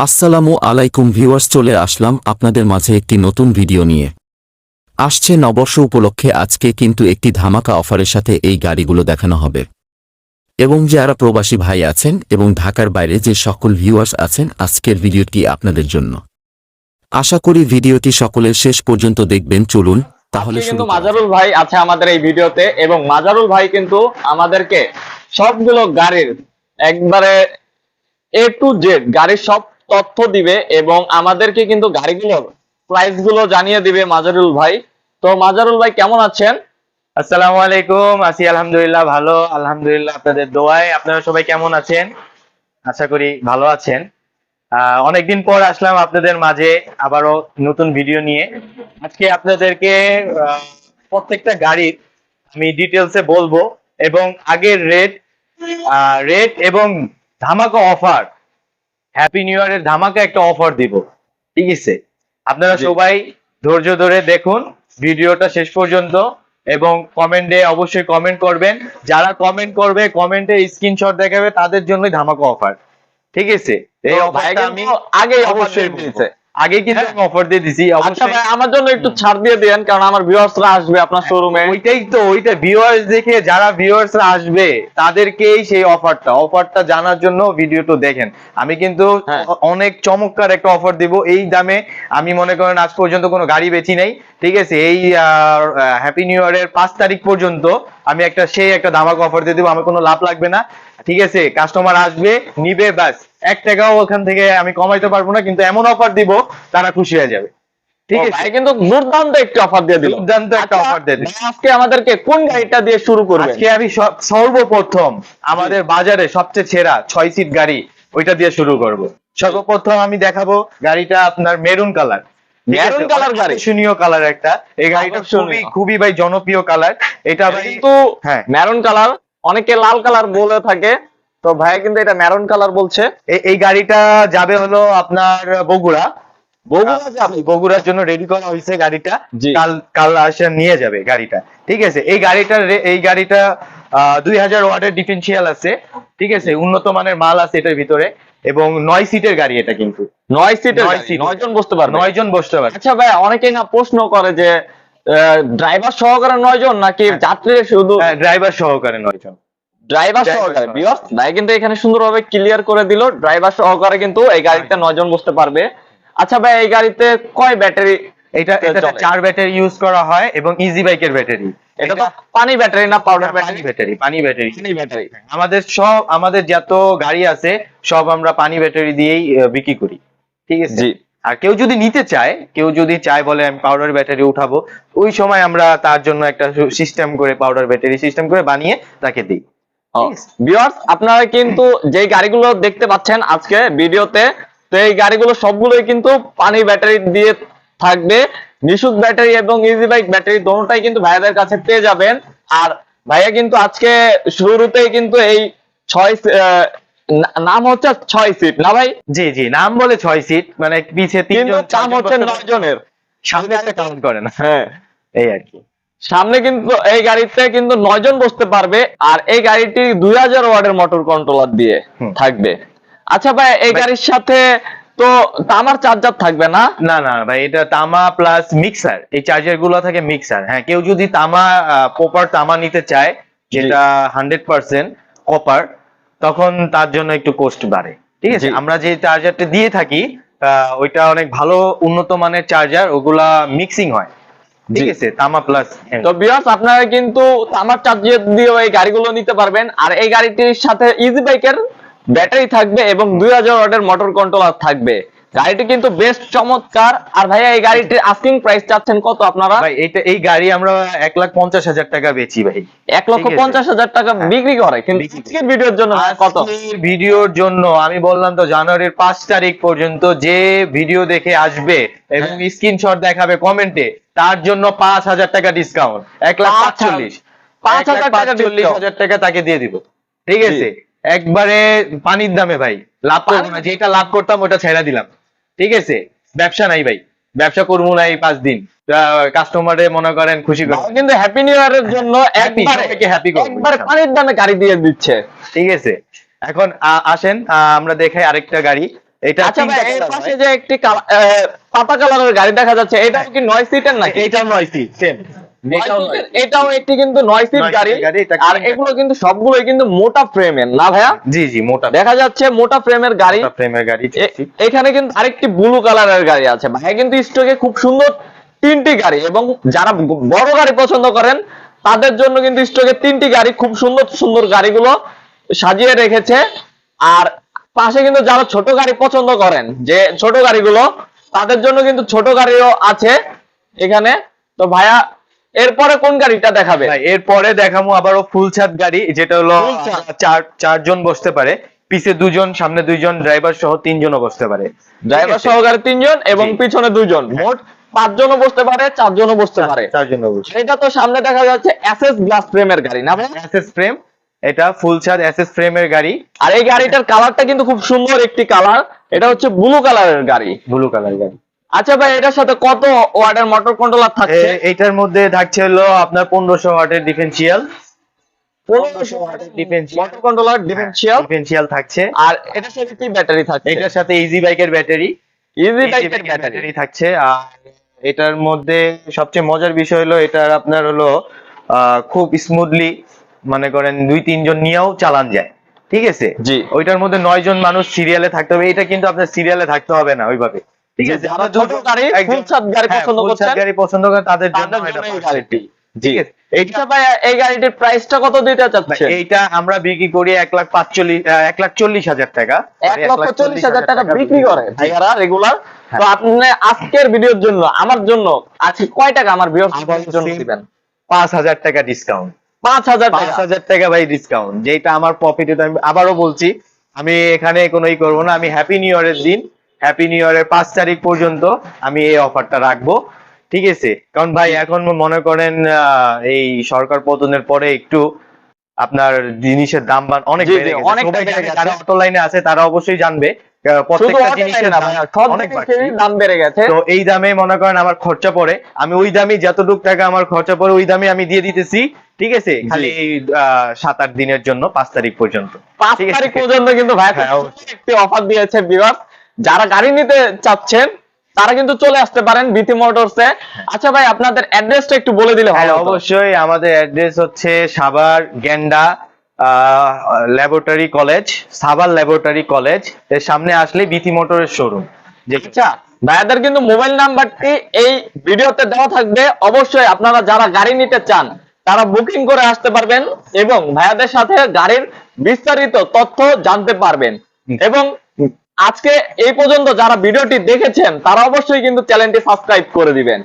আসসালামু আলাইকুম ভিউয়ার্স, চলে আসলাম আপনাদের মাঝে একটি নতুন ভিডিও নিয়ে। আসছে নববর্ষ উপলক্ষে আজকে কিন্তু একটি ধামাকা অফারের সাথে এই গাড়িগুলো দেখানো হবে। এবং যারা প্রবাসী ভাই আছেন এবং ঢাকার বাইরে যে সকল ভিউয়ার্স আছেন, আজকের ভিডিওটি আপনাদের জন্য। আশা করি ভিডিওটি সকলের শেষ পর্যন্ত দেখবেন। চলুন তাহলে কিন্তু মাজারুল ভাই আছে আমাদের এই ভিডিওতে, এবং মাজারুল ভাই কিন্তু আমাদেরকে সবগুলো গাড়ির একবারে এ টু জেড গাড়ির সব তথ্য দিবে এবং আমাদেরকে কিন্তু গাড়িগুলোর প্রাইস গুলো জানিয়ে দিবে মাজারুল ভাই। তো মাজারুল ভাই কেমন আছেন? আসসালামু আলাইকুম। আছি আলহামদুলিল্লাহ, ভালো আলহামদুলিল্লাহ, আপনাদের দোয়ায়। আপনারা সবাই কেমন আছেন? আশা করি ভালো আছেন। অনেকদিন পর আসলাম আপনাদের মাঝে আবারও নতুন ভিডিও নিয়ে। আজকে আপনাদেরকে প্রত্যেকটা গাড়ির আমি ডিটেলসে বলবো এবং আগের রেট এবং ধামাকা অফার, হ্যাপি নিউ ইয়ারের ধামাকা একটা অফার দিব। ঠিক আছে, আপনারা সবাই ধৈর্য ধরে দেখুন ভিডিওটা শেষ পর্যন্ত এবং কমেন্টে অবশ্যই কমেন্ট করবেন। যারা কমেন্ট করবে, কমেন্টে স্ক্রিনশট দেখাবে, তাদের জন্যই ধামাকা অফার। ঠিক আছে, এই অফারটা আমি আগে অবশ্যই দিয়েছে, আগে কিন্তু আমি অফার দিয়ে দিছি। আচ্ছা ভাই, আমার জন্য একটু ছাড় দিয়ে দেন, কারণ আমার ভিউয়ার্সরা আসবে আপনার শোরুমে। ওইটা ভিউয়ার্স দেখে, যারা ভিউয়ার্সরা আসবে তাদেরকেই সেই অফারটা জানার জন্য ভিডিওটা দেখেন। আমি কিন্তু অনেক চমৎকার একটা অফার দিব। এই দামে আমি মনে করেন আজ পর্যন্ত কোনো গাড়ি বেচি নাই। ঠিক আছে, এই হ্যাপি নিউ ইয়ারের 5 তারিখ পর্যন্ত আমি একটা ধামাকা অফার দিয়ে দিব। আমার কোনো লাভ লাগবে না। ঠিক আছে, কাস্টমার আসবে, নিবে, ব্যাস 1 টাকাও ওখান থেকে আমি কমাইতে পারবো না, কিন্তু এমন অফার দিব তারা খুশি হয়ে যাবে। ঠিক আছে, কিন্তু দুর্দান্ত একটা অফার দিয়ে দিল, দুর্দান্ত একটা অফার দিয়ে দিল। আজকে আমাদেরকে কোন গাড়িটা দিয়ে শুরু করবেন? আজকে আমি সর্বপ্রথম আমাদের বাজারে সবচেয়ে সেরা 6 সিট গাড়ি, ওইটা দিয়ে শুরু করব। সর্বপ্রথম আমি দেখাবো গাড়িটা আপনার মেরুন কালার। মেরুন কালার গাড়ি, আকর্ষণীয় কালার একটা। এই গাড়িটা খুবই ভাই জনপ্রিয় কালার। এটা কিন্তু মেরুন কালার, অনেকে লাল কালার বলে থাকে, তো ভাই কিন্তু এটা মেরুন কালার বলছে। এই গাড়িটা যাবে হলো আপনার বগুড়ার জন্য রেডি করা হয়েছে গাড়িটা। কাল আসে নিয়ে যাবে গাড়িটা। ঠিক আছে, এই গাড়িটা 2000 ওয়াটের ডিফারেন্সিয়াল আছে। ঠিক আছে, উন্নত মানের মাল আছে এটার ভিতরে এবং 9 সিটের গাড়ি। এটা কিন্তু 9 সিটের, 9 জন বসতে পারবে। 9 জন বসতে পারবে। আচ্ছা ভাই, অনেকেই না প্রশ্ন করে যে ড্রাইভার সহকারে 9 জন নাকি যাত্রী শুধু? ড্রাইভার সহকারে 9 জন। ড্রাইভার সহকারে। ভাই কিন্তু এখানে সুন্দরভাবে ক্লিয়ার করে দিল, ড্রাইভার সহকারে কিন্তু এই গাড়িতে 9 জন বসতে পারবে। আচ্ছা ভাই, এই গাড়িতে কয় ব্যাটারি? এটা 4 ব্যাটারি ইউজ করা হয় এবং ইজি বাইকের ব্যাটারি। এটা তো পানি ব্যাটারি না পাউডার ব্যাটারি? পানি ব্যাটারি। আমাদের যত গাড়ি আছে সব আমরা পানি ব্যাটারি দিয়েই বিক্রি করি। ঠিক আছে, আর কেউ যদি নিতে চায়, বলে আমি পাউডার ব্যাটারি উঠাবো, ওই সময় আমরা তার জন্য একটা সিস্টেম করে, পাউডার ব্যাটারি সিস্টেম করে বানিয়ে তাকে দিই। ভিউয়ার্স, আপনারা কিন্তু যে গাড়িগুলো দেখতে পাচ্ছেন আজকে ভিডিওতে, তো এই গাড়িগুলো সবগুলোই কিন্তু পানি ব্যাটারি দিয়ে থাকবে। নিশুক ব্যাটারি এবং ইজি বাইক ব্যাটারি দোনোটাই কিন্তু ভাইয়াদের কাছে পেয়ে যাবেন। আর ভাইয়া কিন্তু আজকে শুরুতেই কিন্তু এই 6 নাম হচ্ছে 6 সিট না ভাই? জি, নাম বলে 6 সিট, মানে পিছে 3 জন, নাম হচ্ছে 9 জনের, সামনে একটা কাউন্ট করে না। এই আর কি। সামনে কিন্তু এই গাড়িতে কিন্তু 9 জন বসতে পারবে। আর এই গাড়িটি 2000 ওয়াটের মোটর কন্ট্রোলার দিয়ে থাকবে। আচ্ছা ভাই, এই গাড়ির সাথে তো তামার চার্জার থাকবে না? না ভাই, এটা তামা প্লাস মিক্সার, এই চার্জার গুলো থাকে মিক্সার। হ্যাঁ, কেউ যদি প্রপার তামা নিতে চায়, যেটা 100% কপার, তখন তার জন্য একটু কস্ট বাড়ে। ঠিক আছে, আমরা যে চার্জারটা দিয়ে থাকি ওইটা অনেক ভালো উন্নত মানের চার্জার, ওগুলা মিক্সিং হয়। ঠিক আছে, তামা প্লাস। তো ভিউয়ার্স, আপনারা কিন্তু তামার চার্জার দিয়ে এই গাড়িগুলো নিতে পারবেন। আর এই গাড়িটির সাথে ইজি বাইকের ব্যাটারি থাকবে এবং 2000 ওয়াটের মোটর কন্ট্রোলার থাকবে। গাড়িটি কিন্তু বেশ চমৎকার। আর ভাইয়া, এই গাড়িটির আস্কিং প্রাইস চাচ্ছেন কত আপনারা? ভাই, এই গাড়ি আমরা 1,50,000 টাকা বেচি ভাই। 1,50,000 টাকা বিক্রি করে, কিন্তু আজকের ভিডিওর জন্য কত? ভিডিওর জন্য আমি বললাম তো, জানুয়ারির 5 তারিখ পর্যন্ত যে ভিডিও দেখে আসবে এবং স্ক্রিনশট দেখাবে কমেন্টে, তার জন্য 5,000 টাকা ডিসকাউন্ট। 1,45,000 টাকা তাকে দিয়ে দিব। ঠিক আছে, একবারে পানির দামে ভাই। লাভ করবো না, যেটা লাভ করতাম ওটা ছেড়ে দিলাম। ঠিক আছে, ব্যবসা নাই ভাই, ব্যবসা করবো না এই 5 দিন। কাস্টমারে মনে করেন খুশি করবো, কিন্তু হ্যাপি নিউ ইয়ারের জন্য একবার পানির দামে গাড়ি দিয়ে দিচ্ছে। ঠিক আছে, এখন আসেন আমরা দেখাই আরেকটা গাড়ি। এটা আচ্ছা ভাই, তিনটা এর colour পাশে হয়। যে একটি পাতা কালারের গাড়ি দেখা যাচ্ছে, এটা কি 9 সিটের নাকি? এটাও 9 সিট সেম। এটাও 9 সিট। এটাও একটি কিন্তু 9 সিট 9 গাড়ি। সিটের গাড়ি, এটা আর তিনটা এগুলো কিন্তু সবগুলোই কিন্তু মোটা ফ্রেমের, না ভাইয়া? জি জি, মোটা দেখা যাচ্ছে মোটা ফ্রেমের গাড়ি। মোটা ফ্রেমের গাড়ি। এখানে কিন্তু আরেকটি ব্লু কালারের গাড়ি আছে ভাই, কিন্তু স্টকে খুব সুন্দর তিনটি গাড়ি, এবং যারা বড় গাড়ি পছন্দ করেন তাদের জন্য কিন্তু স্টকে তিনটি গাড়ি, খুব সুন্দর সুন্দর গাড়িগুলো সাজিয়ে রেখেছে। আর পাশে কিন্তু যারা ছোট গাড়ি পছন্দ করেন, যে ছোট গাড়িগুলো, তাদের জন্য কিন্তু ছোট গাড়িও আছে এখানে। তো ভাইয়া এরপরে কোন গাড়িটা দেখাবে? ভাই এরপরে দেখাবো আবারও ফুল ছাদ গাড়ি, যেটা হলো Full ছাদ। চারজন বসতে পারে, পিছে দুজন, সামনে দুইজন, ড্রাইভার সহ তিনজনও বসতে পারে। ড্রাইভার সহকারে তিনজন এবং জি। পিছনে দুজন, মোট 5 জনও বসতে পারে, 4 জনও বসতে পারে। চারজন বসে। এটা তো সামনে দেখা যাচ্ছে এসএস গ্লাস ফ্রেমের গাড়ি, না ভাই? এসএস ফ্রেম, এটা ফুল ছাদ এসএস ফ্রেমের গাড়ি। আর এই গাড়িটার কালারটা কিন্তু খুব সুন্দর একটি কালার, এটা হচ্ছে ব্লু কালারের গাড়ি। ব্লু কালার গাড়ি। আচ্ছা ভাই, এটার সাথে কত ওয়াটের মোটর কন্ট্রোলার থাকছে? এইটার মধ্যে থাকছে হলো আপনার 1500 ওয়াটের ডিফারেন্সিয়াল। 1500 ওয়াটের মোটর কন্ট্রোলার ডিফারেন্সিয়াল। ডিফারেন্সিয়াল থাকছে। আর এটার সাথে কি ব্যাটারি থাকছে? এটার সাথে ইজি বাইকের ব্যাটারি, ইজি বাইকের ব্যাটারি। ব্যাটারি থাকছে। আর এটার মধ্যে সবচেয়ে মজার বিষয় হলো এটার আপনার হলো খুব স্মুথলি, মনে করেন 2-3 জন নিয়েও চালান যায়, ঠিক আছে? জি। ওইটার মধ্যে 9 জন মানুষ সিরিয়ালে থাকতে হবে, এটা কিন্তু আপনার সিরিয়ালে থাকতে হবে না ওইভাবে, ঠিক আছে? যারা ছোট গাড়ি, ফুল ছাদ গাড়ি পছন্দ করছেন, গাড়ি পছন্দ করে তাদের জন্য তাদের এটা জন্য এই perfect। গাড়িটি। ঠিক আছে। আচ্ছা ভাই, এই গাড়িটির প্রাইসটা কত দিতে চাচ্ছে? এইটা আমরা বিক্রি করি 1,40,000 টাকা। 1,40,000 টাকা বিক্রি করে জি। ভাইয়ারা রেগুলার। তো আপনি আজকের ভিডিওর জন্য, আমার জন্য আজকে কয় টাকা আমার ভিউয়ারদের জন্য দিবেন? 5,000 টাকা ডিসকাউন্ট। 5,000 টাকা। 5,000 টাকা ভাই ডিসকাউন্ট, যেটা আমার প্রফিটে। আমি আবারও বলছি, আমি এখানে কোনোই করব না। আমি হ্যাপি নিউ ইয়ারের দিন, হ্যাপি নিউ ইয়ারের 5 তারিখ পর্যন্ত আমি এই অফারটা রাখবো, ঠিক আছে? কারণ ভাই এখন মনে করেন এই সরকার পতনের পরে একটু আপনার জিনিসের দাম অনেক জি, জি, বেড়ে গেছে। অনেকটা সবাই বেড়ে জানে, গেছে। যারা অটো লাইনে আছে তারা অবশ্যই জানবে শুধু প্রত্যেকটা অটো জিনিসের লাইনে না দাম ভাইয়া, সব অনেক বাড়ছে। জিনিসেরই দাম বেড়ে গেছে। তো এই দামে মনে করেন আমার খরচা পড়ে, আমি ওই দামে যতটুকু টাকা আমার খরচা পড়ে ওই দামে আমি দিয়ে দিতেছি, ঠিক আছে? খালি 7-8 দিনের জন্য, 5 তারিখ পর্যন্ত। 5 ঠিক আছে? তারিখ পর্যন্ত কিন্তু ভাই হ্যাঁ, একটি অফার দিয়েছে ভিউয়ার্স। যারা গাড়ি নিতে চাচ্ছেন তারা কিন্তু চলে আসতে পারেন বিথি মোটরসে। আচ্ছা ভাই, আপনাদের অ্যাড্রেসটা একটু বলে দিলে হ্যাঁ ভালো হতো। অবশ্যই, আমাদের অ্যাড্রেস হচ্ছে Savar Genda laboratory college, Savar laboratory college এর সামনে আসলে বিথি মোটরের শোরুম। আচ্ছা ভাইয়াদের কিন্তু মোবাইল নাম্বারটি এই ভিডিওতে দেওয়া থাকবে, অবশ্যই আপনারা যারা গাড়ি নিতে চান তারা বুকিং করে আসতে পারবেন এবং ভাইয়াদের সাথে গাড়ির বিস্তারিত তথ্য জানতে পারবেন। এবং আজকে এই পর্যন্ত যারা ভিডিওটি দেখেছেন তারা অবশ্যই কিন্তু চ্যানেলটি সাবস্ক্রাইব করে দিবেন।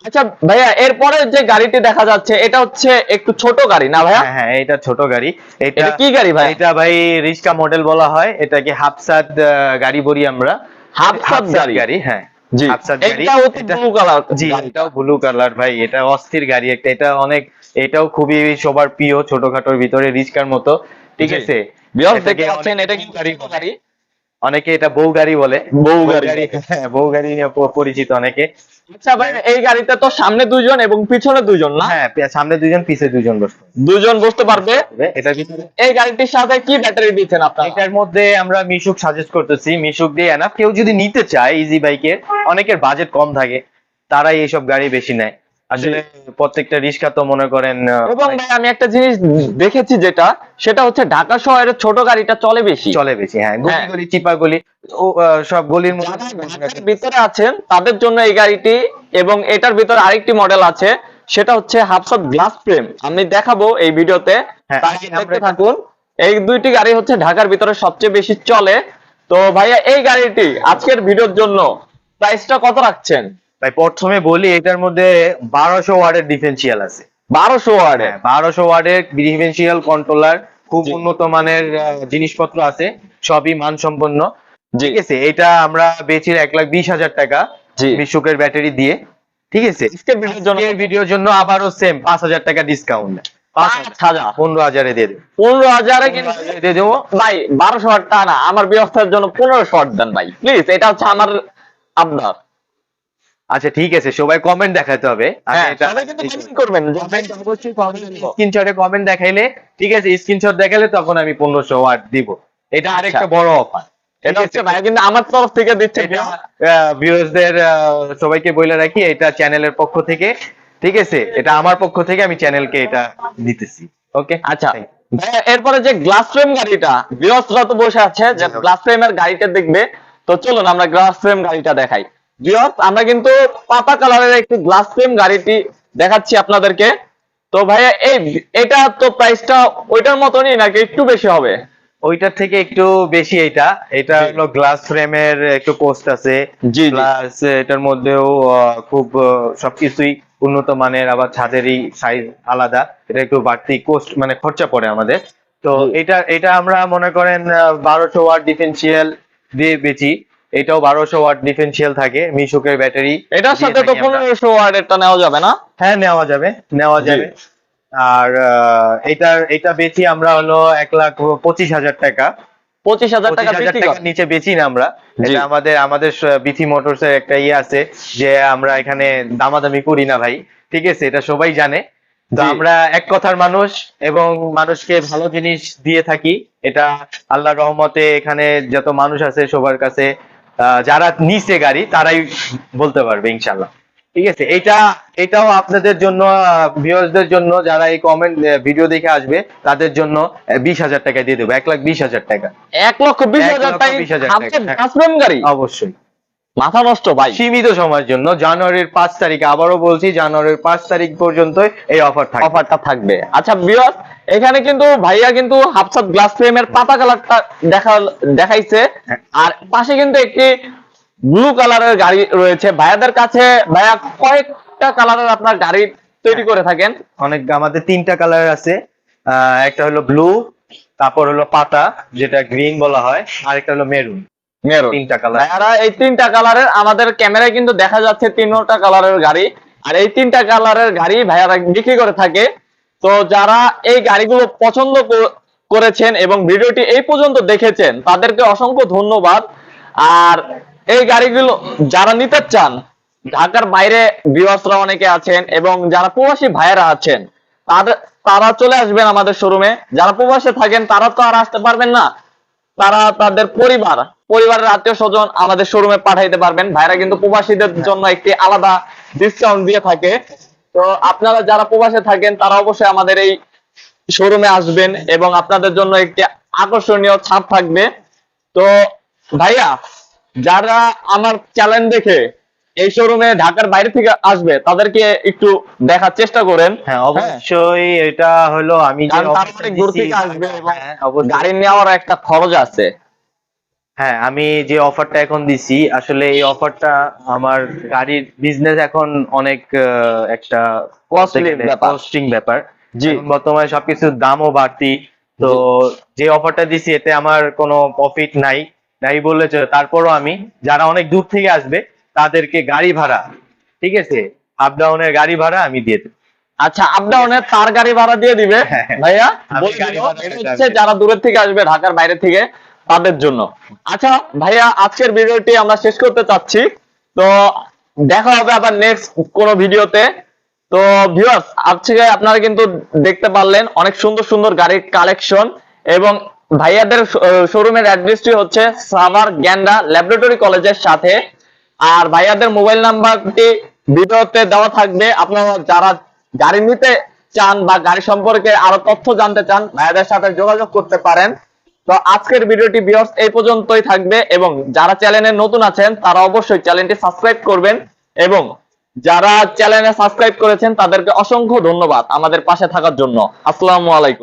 আচ্ছা ভাইয়া, এরপরে যে গাড়িটি দেখা যাচ্ছে এটা হচ্ছে একটু ছোট গাড়ি, না ভাইয়া? হ্যাঁ হ্যাঁ, এটা ছোট গাড়ি। এটা কি গাড়ি ভাই? এটা ভাই রিস্কা মডেল বলা হয়, এটাকে হাফসাদ গাড়ি বলি আমরা। হাফসাদ গাড়ি। হ্যাঁ জি, হাফসাদ গাড়ি। এটাও হচ্ছে ব্লু কালার। জি, এটাও ব্লু কালার ভাই, এটা অস্থির গাড়ি একটা। এটা অনেক, এটাও খুবই সবার প্রিয়, ছোটখাটোর ভিতরে রিস্কার মতো, ঠিক জি। আছে? ভিউয়ার্স দেখতে এটাকে পাচ্ছেন, অনেকে এটা কিন্তু গাড়ি। অনেকে এটা বউ গাড়ি বলে। বউ গাড়ি। হ্যাঁ, বউ গাড়ি নিয়ে পরিচিত অনেকে। আচ্ছা ভাই, এই গাড়িতে তো সামনে দুইজন এবং পিছনে দুইজন, না? হ্যাঁ, সামনে দুজন পিছে দুজন বসবে। দুজন বসতে পারবে। এটার ভিতরে এই গাড়িটির সাথে কি ব্যাটারি দিচ্ছেন আপনারা? এটার মধ্যে আমরা মিশুক সাজেস্ট করতেছি, মিশুক দিয়ে এনাফ। কেউ যদি নিতে চায় ইজি বাইকের, অনেকের বাজেট কম থাকে, তারাই এইসব গাড়ি বেশি নেয়। আসলে প্রত্যেকটা রিস্কা তো মনে করেন এবং ভাই আমি একটা জিনিস দেখেছি, সেটা হচ্ছে ঢাকা শহরের ছোট গাড়িটা চলে বেশি। চলে বেশি। হ্যাঁ, গলি গলি চিপা গলি সব গলির মধ্যে। যারা ঢাকার ভিতরে আছেন তাদের জন্য এই গাড়িটি, এবং এটার ভিতরে আরেকটি মডেল আছে, সেটা হচ্ছে হাফসাদ গ্লাস ফ্রেম। আমি দেখাবো এই ভিডিওতে, হ্যাঁ, তাই দেখতে থাকুন। এই দুইটি গাড়ি হচ্ছে ঢাকার ভিতরে সবচেয়ে বেশি চলে। তো ভাইয়া, এই গাড়িটি আজকের ভিডিওর জন্য প্রাইসটা কত রাখছেন? তাই প্রথমে বলি, এটার মধ্যে 1200 ওয়াটের ডিফারেন্সিয়াল আছে। 1200 ওয়ার্ডে। 1200 ওয়াটের ডিফারেন্সিয়াল কন্ট্রোলার, খুব জি। উন্নত মানের জিনিসপত্র আছে, সবই মানসম্পন্ন, জি। ঠিক আছে? এটা আমরা বেচি 1,20,000 টাকা জি। মিশুকের ব্যাটারি দিয়ে, ঠিক আছে? আজকের ভিডিওর জন্য আজকের ভিডিওর জন্য আবারও সেম 5,000 টাকা ডিসকাউন্ট। 5,000। 15,000 দিয়ে দেবো। 15,000 এ কিন্তু 15,000 দিয়ে দেবো। ভাই 1200 ওয়াট টা না, আমার ব্যবস্থার জন্য 1500 ওয়াট দেন ভাই প্লিজ, এটা হচ্ছে আমার আবদার। আচ্ছা ঠিক আছে, সবাই কমেন্ট দেখাতে হবে। হ্যাঁ, সবাই কিন্তু কমেন্ট করবেন, অবশ্যই স্ক্রিনশটে কমেন্ট দেখাইলে, ঠিক আছে? স্ক্রিনশট দেখালে তখন আমি 1500 ওয়াট দিব। এটা আরেকটা বড় অফার, এটা হচ্ছে ভাইয়া কিন্তু আমার তরফ থেকে দিচ্ছে। এটা ভিউয়ার্সদের সবাইকে বলে রাখি, এটা চ্যানেলের পক্ষ থেকে, ঠিক আছে? এটা আমার পক্ষ থেকে আমি চ্যানেলকে এটা দিতেছি। ওকে, আচ্ছা ভাইয়া, এরপরে যে গ্লাস ফ্রেম গাড়িটা, ভিউয়ার্সরা তো বসে আছে যে গ্লাস ফ্রেমের গাড়িটা দেখবে, তো চলুন আমরা গ্লাস ফ্রেম গাড়িটা দেখাই। ভিউয়ার্স, আমরা কিন্তু পাতা কালারের একটি গ্লাস ফ্রেম গাড়িটি দেখাচ্ছি আপনাদেরকে। তো ভাইয়া এটা তো প্রাইসটা ওইটার মতনই নাকি একটু বেশি হবে? ওইটার থেকে একটু বেশি। এটা এটা জি। হলো গ্লাস ফ্রেমের একটু কোস্ট আছে, জি, জি। প্লাস এটার মধ্যেও খুব সবকিছুই উন্নত মানের, আবার ছাদেরই সাইজ আলাদা, এটা একটু বাড়তি কোস্ট মানে খরচা পড়ে আমাদের। তো জি। এটা এটা আমরা মনে করেন 1200 ওয়াট ডিফারেন্সিয়াল দিয়ে বেচি। এটাও 1200 ওয়াট ডিফারেন্সিয়াল থাকে, মিশুকের ব্যাটারি। এটার সাথে তো 1500 ওয়াটেরটা নেওয়া যাবে না? হ্যাঁ, নেওয়া যাবে, নেওয়া যাবে। আর এটা বেচি আমরা হলো 1,25,000 টাকা। 25,000 টাকা 25,000 বিক্রি টাকার করেন? নিচে বেচি না আমরা। জি। এটা আমাদের বিথি মোটরস এর একটা ইয়ে আছে যে আমরা এখানে দামাদামি করি না ভাই, ঠিক আছে? এটা সবাই জানে। তো জি। আমরা এক কথার মানুষ এবং মানুষকে ভালো জিনিস দিয়ে থাকি। এটা আল্লাহর রহমতে এখানে যত মানুষ আছে সবার কাছে যারা নিচে গাড়ি তারাই বলতে পারবে ইনশাল্লাহ, ঠিক আছে? এটাও আপনাদের জন্য, ভিউয়ার্সদের জন্য, যারা এই কমেন্ট ভিডিও দেখে আসবে তাদের জন্য 20,000 টাকা দিয়ে দেবো, 1,20,000 টাকা। 1,20,000 টাকা 1,20,000 আপনি টাকা। গ্লাস ফ্রেম গাড়ি? অবশ্যই মাথা নষ্ট ভাই। সীমিত সময়ের জন্য, জানুয়ারির 5 তারিখ, আবারও বলছি জানুয়ারির 5 তারিখ পর্যন্ত এই অফার থাকবে। অফারটা থাকবে। আচ্ছা ভিউয়ার্স, এখানে কিন্তু ভাইয়া কিন্তু হাফসাত গ্লাস ফ্রেমের পাতা কালারটা দেখাইছে, আর পাশে কিন্তু একটি ব্লু কালারের গাড়ি রয়েছে। ভাইয়াদের কাছে ভাইয়া কয়েকটা কালারের আপনার গাড়ি তৈরি করে থাকেন? অনেক, আমাদের 3টা কালার আছে। একটা হলো ব্লু, তারপর হলো পাতা যেটা গ্রিন বলা হয়, আর একটা হলো মেরুন। মেরুন। 3টা কালার। ভাইয়ারা এই 3টা কালারের, আমাদের ক্যামেরায় কিন্তু দেখা যাচ্ছে 3টা কালারের গাড়ি, আর এই 3টা কালারের গাড়ি ভাইয়ারা বিক্রি করে থাকে। তো যারা এই গাড়িগুলো পছন্দ করেছেন এবং ভিডিওটি এই পর্যন্ত দেখেছেন তাদেরকে অসংখ্য ধন্যবাদ। আর এই গাড়িগুলো যারা নিতে চান, ঢাকার বাইরে ভিউয়ার্সরা অনেকে আছেন এবং যারা প্রবাসী ভাইয়েরা আছেন, তারা চলে আসবেন আমাদের শোরুমে। যারা প্রবাসে থাকেন তারা তো আর আসতে পারবেন না, তারা তাদের পরিবারের আত্মীয় স্বজন আমাদের শোরুমে পাঠাইতে পারবেন। ভাইরা কিন্তু প্রবাসীদের জন্য একটি আলাদা ডিসকাউন্ট দিয়ে থাকে। তো আপনারা যারা প্রবাসে থাকেন তারা অবশ্যই আমাদের এই শোরুমে আসবেন এবং আপনাদের জন্য একটি আকর্ষণীয় ছাপ থাকবে। তো ভাইয়া, যারা আমার চ্যানেল দেখে এই শোরুমে ঢাকার বাইরে থেকে আসবে তাদেরকে একটু দেখার চেষ্টা করেন। হ্যাঁ, অবশ্যই। এটা হলো আমি যে কারণ তারা অফারটা অনেক দূর দিছি, থেকে আসবে এবং হ্যাঁ, অবশ্যই। গাড়ি নেওয়ার একটা খরচ আছে। হ্যাঁ, আমি যে অফারটা এখন দিছি, আসলে এই অফারটা আমার গাড়ির বিজনেস এখন অনেক একটা Costly ব্যাপার। কস্টিং ব্যাপার। জি। এখন বর্তমানে সবকিছুর দামও বাড়তি। তো যে অফারটা দিছি এতে আমার কোনো প্রফিট নাই বললে চলে। তারপরও আমি যারা অনেক দূর থেকে আসবে তাদেরকে গাড়ি ভাড়া, ঠিক আছে, আপ ডাউনের গাড়ি ভাড়া আমি দিয়ে দেব। আচ্ছা, আপ ডাউনে তার গাড়ি ভাড়া দিয়ে দিবে হ্যাঁ, ভাইয়া? আমি বলে গাড়ি দিল, ভাড়া এটা দিতে হচ্ছে হবে। যারা দূরের থেকে আসবে ঢাকার বাইরে থেকে তাদের জন্য। আচ্ছা ভাইয়া, আজকের ভিডিওটি আমরা শেষ করতে চাচ্ছি। তো দেখা হবে আবার নেক্সট কোনো ভিডিওতে। তো ভিউয়ার্স, আজকে আপনারা কিন্তু দেখতে পারলেন অনেক সুন্দর সুন্দর গাড়ির কালেকশন, এবং ভাইয়াদের শোরুমের অ্যাড্রেসটি হচ্ছে সাভার গ্যান্ডা ল্যাবরেটরি কলেজের সাথে। আর ভাইয়াদের মোবাইল নাম্বারটি ভিডিওতে দেওয়া থাকবে। আপনারা যারা গাড়ি নিতে চান বা গাড়ি সম্পর্কে আরো তথ্য জানতে চান, ভাইয়াদের সাথে যোগাযোগ করতে পারেন। তো আজকের ভিডিওটি ভিউয়ার্স এই পর্যন্তই থাকবে, এবং যারা চ্যানেলে নতুন আছেন তারা অবশ্যই চ্যানেলটি সাবস্ক্রাইব করবেন, এবং যারা চ্যানেলে সাবস্ক্রাইব করেছেন তাদেরকে অসংখ্য ধন্যবাদ আমাদের পাশে থাকার জন্য। আসসালামু আলাইকুম।